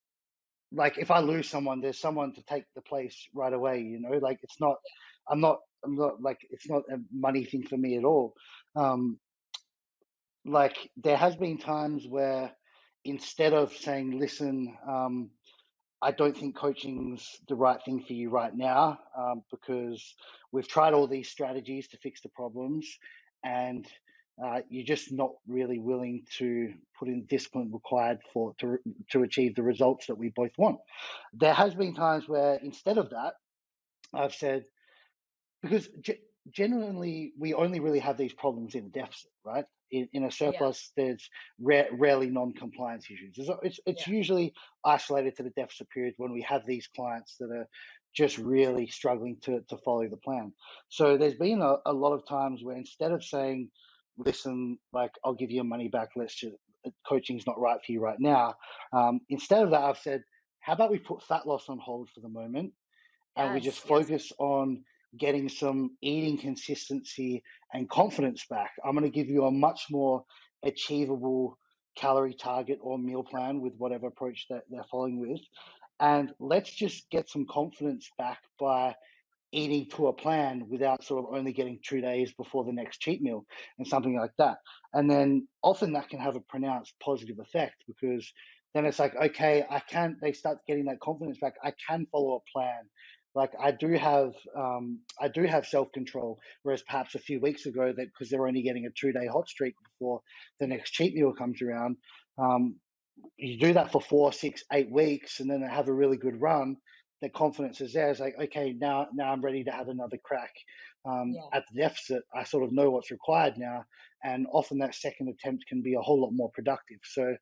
like if I lose someone, there's someone to take the place right away. You know, like I'm not like it's not a money thing for me at all. Um, like there has been times where instead of saying, listen, I don't think coaching's the right thing for you right now, because we've tried all these strategies to fix the problems, and you're just not really willing to put in discipline required to achieve the results that we both want. There has been times where instead of that, I've said, because genuinely we only really have these problems in a deficit, right? In a Yeah. surplus, there's rarely non-compliance issues. It's Yeah. usually isolated to the deficit period when we have these clients that are just really struggling to follow the plan. So there's been a lot of times where instead of saying, listen, like, I'll give you your money back, let's just, coaching's not right for you right now. Instead of that, I've said, how about we put fat loss on hold for the moment, and we just Yes. Yes. focus on getting some eating consistency and confidence back. I'm going to give you a much more achievable calorie target or meal plan with whatever approach that they're following with. And let's just get some confidence back by eating to a plan without sort of only getting 2 days before the next cheat meal and something like that. And then often that can have a pronounced positive effect, because then it's like, okay, they start getting that confidence back. I can follow a plan. Like I do have self-control, whereas perhaps a few weeks ago, that because they're only getting a 2 day hot streak before the next cheat meal comes around, um, you do that for 4, 6, 8 weeks, and then they have a really good run. The confidence is there. It's like, okay, now I'm ready to have another crack Yeah. at the deficit. I sort of know what's required now, and often that second attempt can be a whole lot more productive. So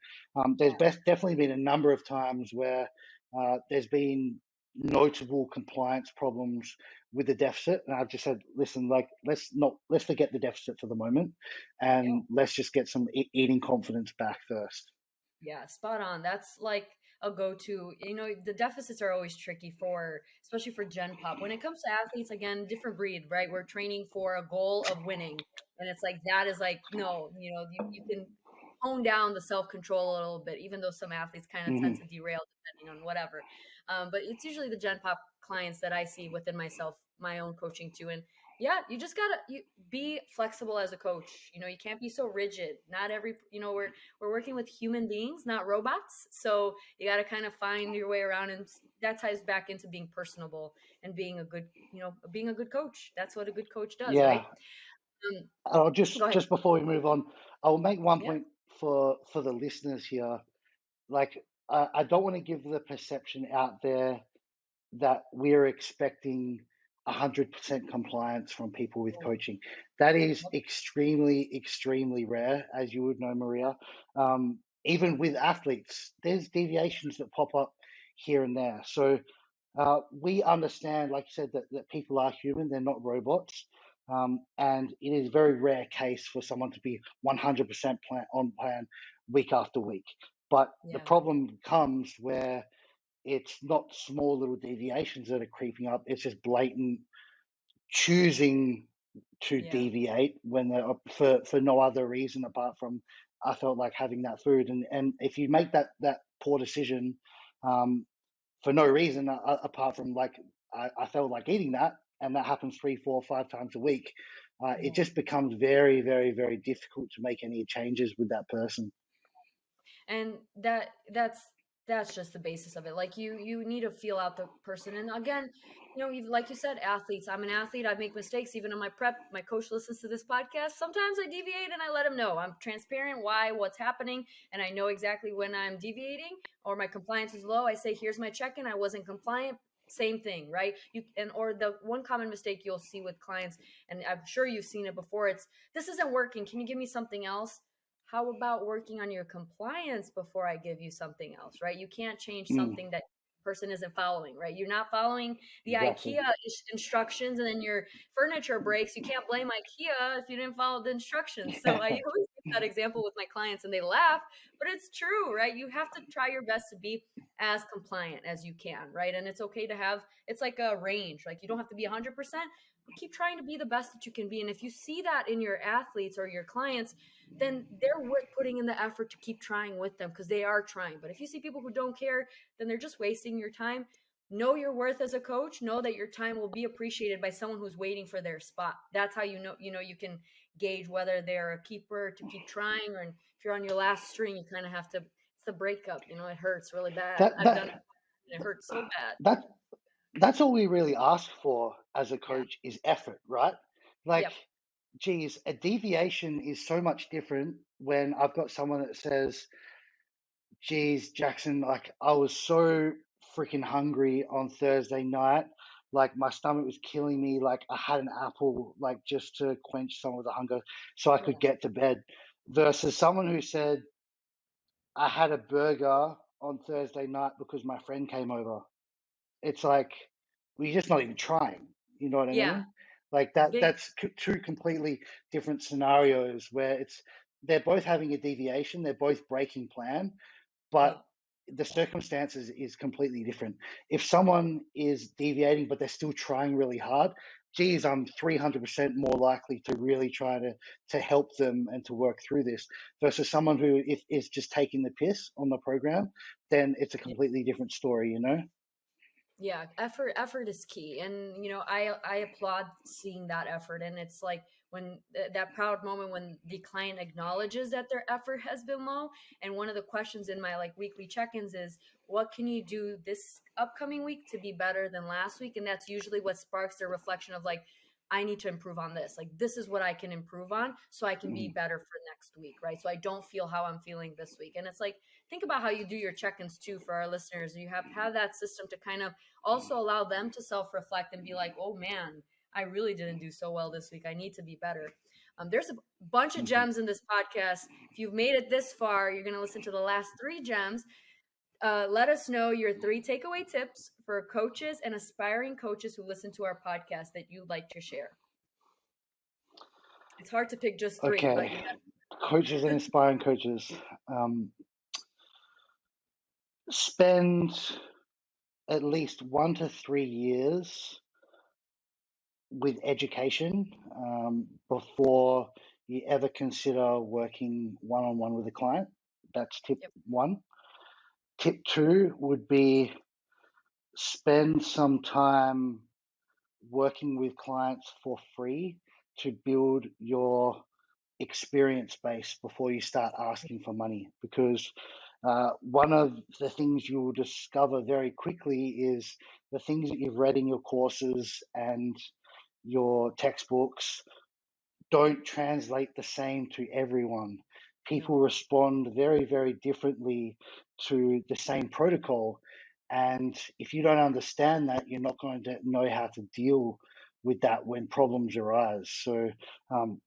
there's definitely been a number of times where there's been notable compliance problems with the deficit, and I've just said, listen, like, let's forget the deficit for the moment, Yeah. and let's just get some eating confidence back first. Yeah, spot on. That's like a go-to. The deficits are always tricky especially for Gen Pop. When it comes to athletes, again, different breed, right? We're training for a goal of winning. And it's like, that is like, no, you can hone down the self-control a little bit, even though some athletes kind of tend Hmm. to derail depending on whatever. But it's usually the Gen Pop clients that I see within my own coaching too. And yeah, you just gotta be flexible as a coach. You can't be so rigid. Not every, we're working with human beings, not robots. So you got to kind of find your way around, and that ties back into being personable and being a good coach. That's what a good coach does, right? Yeah. Um, I'll Go ahead. just before we move on, I'll make one Yeah, point for the listeners here. Like, I don't want to give the perception out there that we're expecting 100% compliance from people with coaching. That is extremely, extremely rare, as you would know, Maria. Even with athletes, there's deviations that pop up here and there. So we understand, like you said, that people are human, they're not robots. And it is a very rare case for someone to be 100% on plan week after week. But the yeah, problem comes where it's not small little deviations that are creeping up, it's just blatant choosing to yeah, deviate when they're for no other reason apart from, I felt like having that food. And if you make that poor decision, um, for no reason apart from, like, I felt like eating that, and that happens 3, 4, 5 times a week. It yeah. just becomes very, very, very difficult to make any changes with that person. And that's just the basis of it. Like, you need to feel out the person. And again, like you said, athletes, I'm an athlete, I make mistakes. Even in my prep, my coach listens to this podcast. Sometimes I deviate, and I let him know. I'm transparent what's happening, and I know exactly when I'm deviating or my compliance is low. I say, here's my check-in, I wasn't compliant. Same thing, right? Or the one common mistake you'll see with clients, and I'm sure you've seen it before, it's, this isn't working, can you give me something else? How about working on your compliance before I give you something else, right? You can't change Mm, something that person isn't following, right? You're not following the exactly. IKEA instructions, and then your furniture breaks. You can't blame IKEA if you didn't follow the instructions. So I always use that example with my clients, and they laugh, but it's true, right? You have to try your best to be as compliant as you can, right? And it's okay to have, it's like a range. Like, you don't have to be 100%, but keep trying to be the best that you can be. And if you see that in your athletes or your clients, then they're worth putting in the effort to keep trying with them, because they are trying. But if you see people who don't care, then they're just wasting your time. Know your worth as a coach. Know that your time will be appreciated by someone who's waiting for their spot. That's how you can gauge whether they're a keeper to keep trying, or if you're on your last string, you kind of have to, it's the breakup. You know, it hurts really bad. That I've done it. that And it hurts so bad. that that's all we really ask for as a Yeah. coach is effort, right? Like, Yep. geez, a deviation is so much different when I've got someone that says, geez, Jackson, like I was so freaking hungry on Thursday night. Like my stomach was killing me. Like I had an apple, like just to quench some of the hunger so I Yeah. could get to bed. Versus someone who said, I had a burger on Thursday night because my friend came over. It's like, well, you're just not even trying. You know what I Yeah. mean? Like that, Big. that's two completely different scenarios where they're both having a deviation, they're both breaking plan, but Yep. the circumstances is completely different. If someone is deviating but they're still trying really hard, geez, I'm 300% more likely to really try to help them and to work through this versus someone who if is just taking the piss on the program, then it's a completely different story, you know? Yeah, effort is key. And you know, I applaud seeing that effort. And it's like when that proud moment when the client acknowledges that their effort has been low. And one of the questions in my like weekly check-ins is, what can you do this upcoming week to be better than last week? And that's usually what sparks their reflection of like, I need to improve on this. Like this is what I can improve on so I can be Mm, better for next week, right? So I don't feel how I'm feeling this week. And it's like, think about how you do your check-ins too for our listeners. You have that system to kind of also allow them to self-reflect and be like, oh man, I really didn't do so well this week. I need to be better. There's a bunch of mhm. gems in this podcast. If you've made it this far, you're going to listen to the last 3 gems. Let us know your 3 takeaway tips for coaches and aspiring coaches who listen to our podcast that you'd like to share. It's hard to pick just 3, but Okay, coaches and aspiring coaches, um, spend at least 1 to 3 years with education before you ever consider working one on one with a client. That's tip yep, one. Tip two would be spend some time working with clients for free to build your experience base before you start asking for money. Because one of the things you will discover very quickly is the things that you've read in your courses and your textbooks don't translate the same to everyone. no, People respond very, very differently to the same protocol. And if you don't understand that, you're not going to know how to deal with that when problems arise. So, um,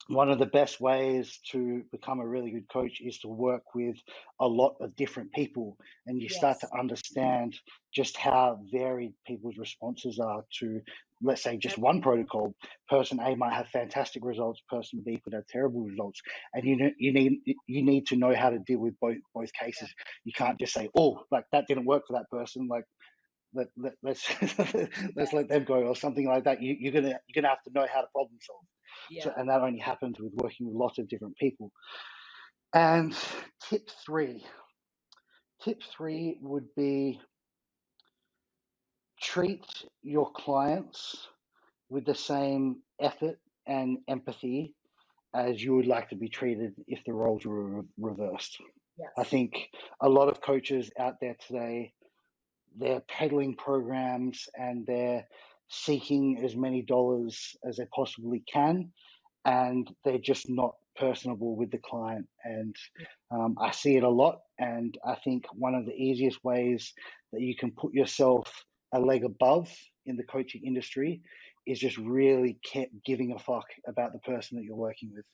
one of the best ways to become a really good coach is to work with a lot of different people and you start to yes, understand just how varied people's responses are to, let's say, just one protocol. Person A might have fantastic results, person B could have terrible results, and you need to know how to deal with both yeah, cases. You can't just say, oh, like that didn't work for that person, like let's let's let them go or something like that. You're gonna have to know how to problem solve. So, yeah, and that only happens with working with lots of different people. And tip three, tip three would be treat your clients with the same effort and empathy as you would like to be treated if the roles were reversed. I yes, think a lot of coaches out there today, they're peddling programs and they're seeking as many dollars as they possibly can, and they're just not personable with the client. And I see it a lot. And I think one of the easiest ways that you can put yourself a leg above in the coaching industry is just really giving a fuck about the person that you're working with.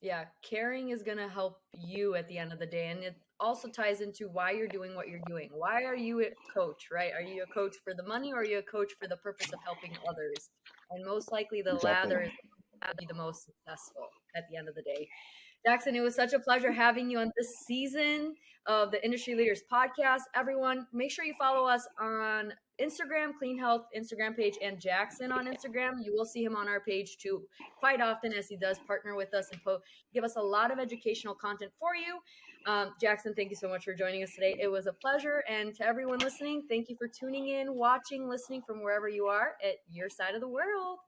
yeah. Caring is going to help you at the end of the day. And it also ties into why you're doing what you're doing. Why are you a coach, right? Are you a coach for the money or are you a coach for the purpose of helping others? And most likely the Exactly. latter is going to be the most successful at the end of the day. Jackson, it was such a pleasure having you on this season of the Industry Leaders Podcast. Everyone, make sure you follow us on Instagram, Clean Health Instagram page, and Jackson on Instagram. You will see him on our page too quite often as he does partner with us and give us a lot of educational content for you. Jackson, thank you so much for joining us today. It was a pleasure. And to everyone listening, thank you for tuning in, watching, listening from wherever you are at your side of the world.